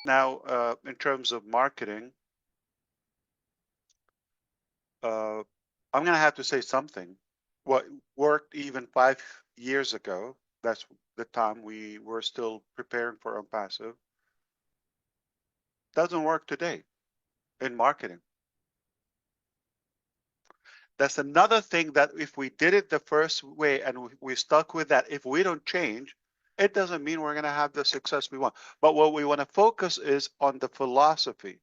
Now, in terms of marketing, I'm going to have to say something. What worked even 5 years ago, that's the time we were still preparing for OnPassive, doesn't work today in marketing. That's another thing that if we did it the first way and we stuck with that, if we don't change, it doesn't mean we're going to have the success we want. But what we want to focus is on the philosophy,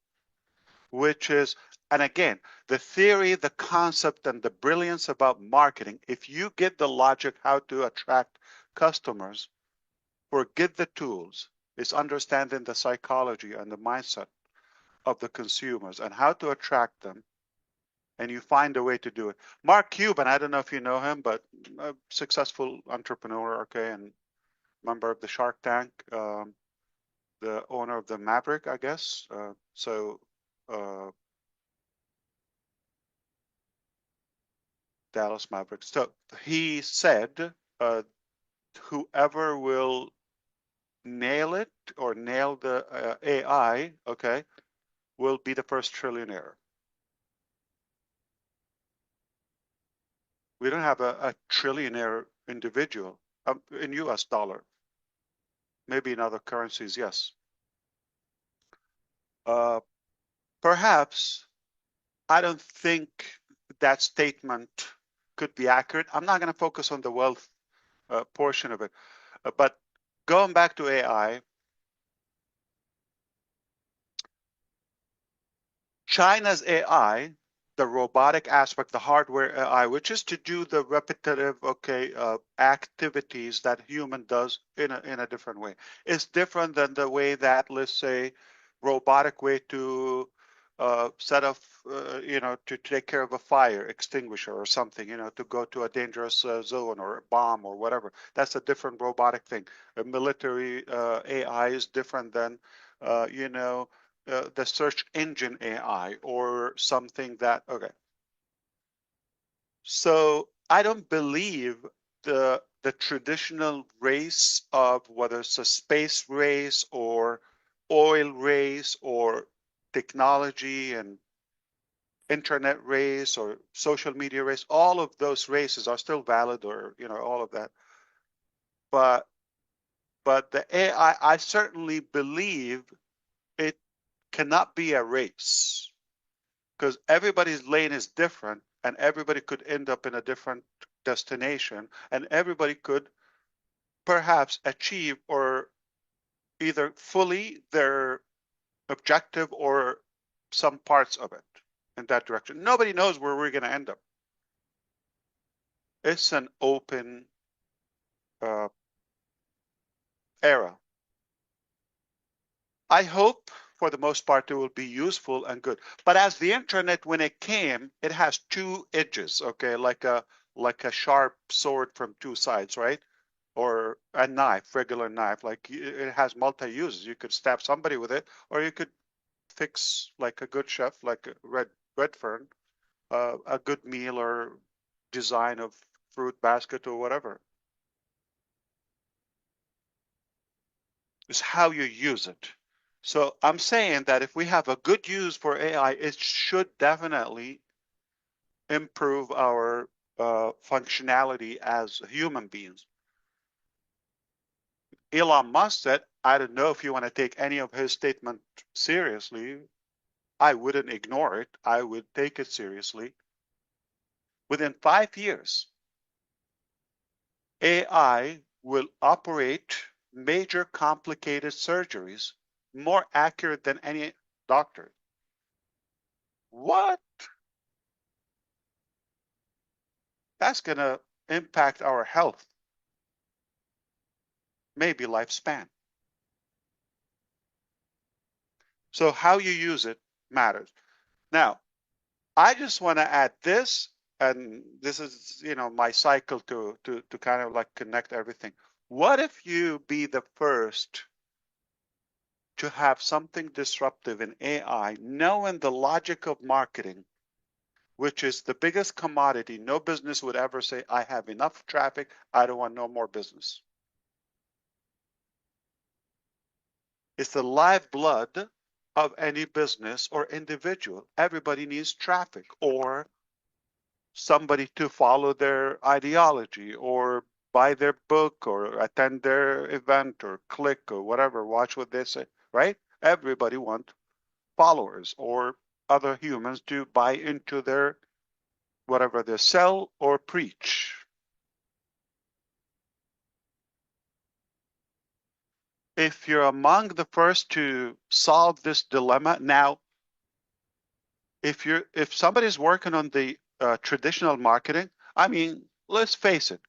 which is, and again, the theory, the concept, and the brilliance about marketing. If you get the logic how to attract customers, forget the tools. It's understanding the psychology and the mindset of the consumers and how to attract them, and you find a way to do it. Mark Cuban, I don't know if you know him, but a successful entrepreneur, okay, and member of the Shark Tank, the owner of the Maverick, I guess. Uh, Dallas Mavericks. So he said, whoever will nail it or nail the AI, okay, will be the first trillionaire. We don't have a trillionaire individual in US dollar. Maybe in other currencies, yes. Uh, Perhaps I don't think that statement could be accurate. I'm not going to focus on the wealth portion of it. But going back to AI, China's AI, the robotic aspect, the hardware AI, which is to do the repetitive, okay, activities that human does in a different way, is different than the way that, let's say, robotic way to set off, to take care of a fire extinguisher or something, to go to a dangerous zone or a bomb or whatever. That's a different robotic thing. A military AI is different than, the search engine AI or something that, okay. So I don't believe the traditional race of whether it's a space race or oil race or technology and internet race or social media race, all of those races are still valid, or all of that. But the AI, I certainly believe it cannot be a race, because everybody's lane is different and everybody could end up in a different destination, and everybody could perhaps achieve or either fully their objective or some parts of it in that direction. Nobody knows where we're going to end up. It's an open uh, era. I hope for the most part it will be useful and good. But as the internet, when it came, it has two edges, okay, like a sharp sword from two sides, right? Or a knife, regular knife, like it has multi uses. You could stab somebody with it, or you could fix, like a good chef, like Redfern, a good meal or design of fruit basket or whatever. Is how you use it. So I'm saying that if we have a good use for AI, it should definitely improve our functionality as human beings. Elon Musk said, I don't know if you want to take any of his statement seriously. I wouldn't ignore it. I would take it seriously. Within 5 years, AI will operate major complicated surgeries more accurate than any doctor. What? That's going to impact our health, maybe lifespan. So how you use it matters. Now, I just want to add this, and this is, my cycle to kind of like connect everything. What if you be the first to have something disruptive in AI, knowing the logic of marketing, which is the biggest commodity? No business would ever say, I have enough traffic, I don't want no more business. It's the lifeblood of any business or individual. Everybody needs traffic or somebody to follow their ideology or buy their book or attend their event or click or whatever, watch what they say, right? Everybody wants followers or other humans to buy into their whatever they sell or preach. If you're among the first to solve this dilemma, now if somebody's working on the traditional marketing, I mean, let's face it,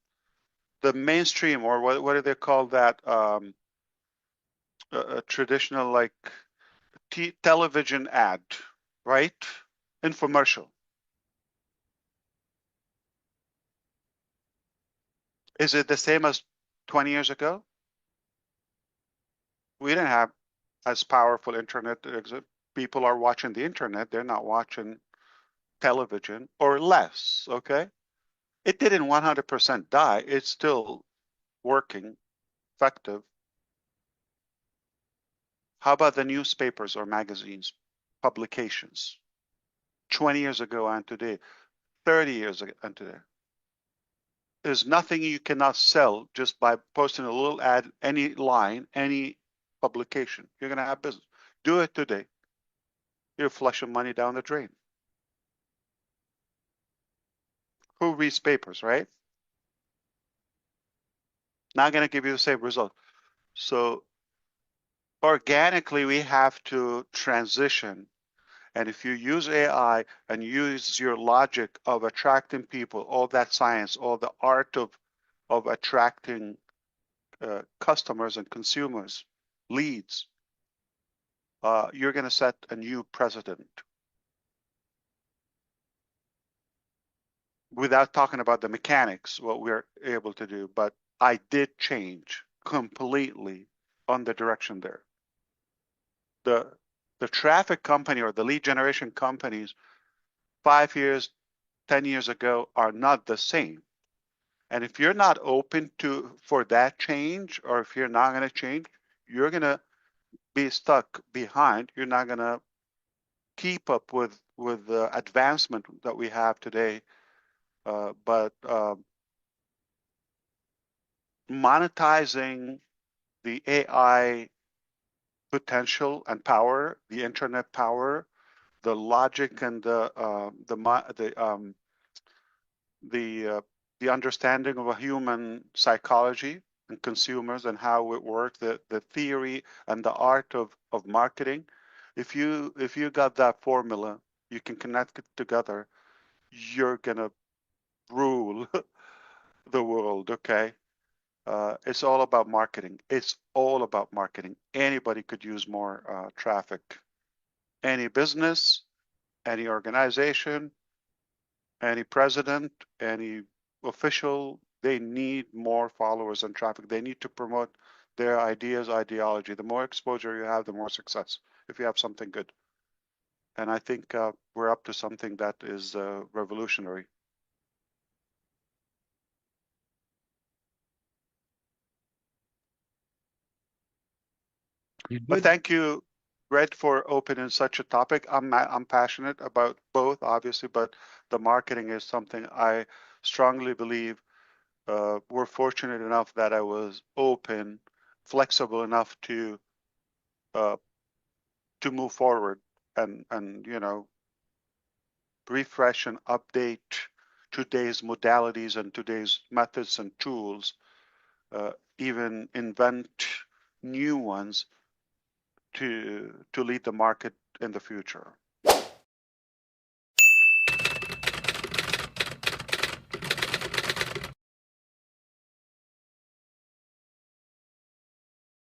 the mainstream or what do they call that? A traditional like television ad, right? Infomercial. Is it the same as 20 years ago? We didn't have as powerful internet. People are watching the internet. They're not watching television or less. Okay. It didn't 100% die. It's still working, effective. How about the newspapers or magazines, publications? 20 years ago and today, 30 years ago and today. There's nothing you cannot sell just by posting a little ad, any line, any publication. You're going to have business. Do it today. You're flushing money down the drain. Who reads papers, right? Not going to give you the same result. So organically, we have to transition. And if you use AI and use your logic of attracting people, all that science, all the art of attracting customers and consumers, leads, you're going to set a new precedent. Without talking about the mechanics, what we're able to do, but I did change completely on the direction there. The traffic company or the lead generation companies 5 years, 10 years ago are not the same. And if you're not open for that change, or if you're not going to change, you're going to be stuck behind. You're not going to keep up with the advancement that we have today. But monetizing the AI potential and power, the internet power, the logic and the understanding of a human psychology and consumers and how it works, the theory and the art of marketing. If you got that formula, you can connect it together, you're gonna rule the world, okay? It's all about marketing. It's all about marketing. Anybody could use more traffic. Any business, any organization, any president, any official, they need more followers and traffic. They need to promote their ideas, ideology. The more exposure you have, the more success, if you have something good. And I think we're up to something that is revolutionary. But thank you, Red, for opening such a topic. I'm passionate about both, obviously, but the marketing is something I strongly believe. We're fortunate enough that I was open, flexible enough uh, to move forward and refresh and update today's modalities and today's methods and tools, even invent new ones to lead the market in the future.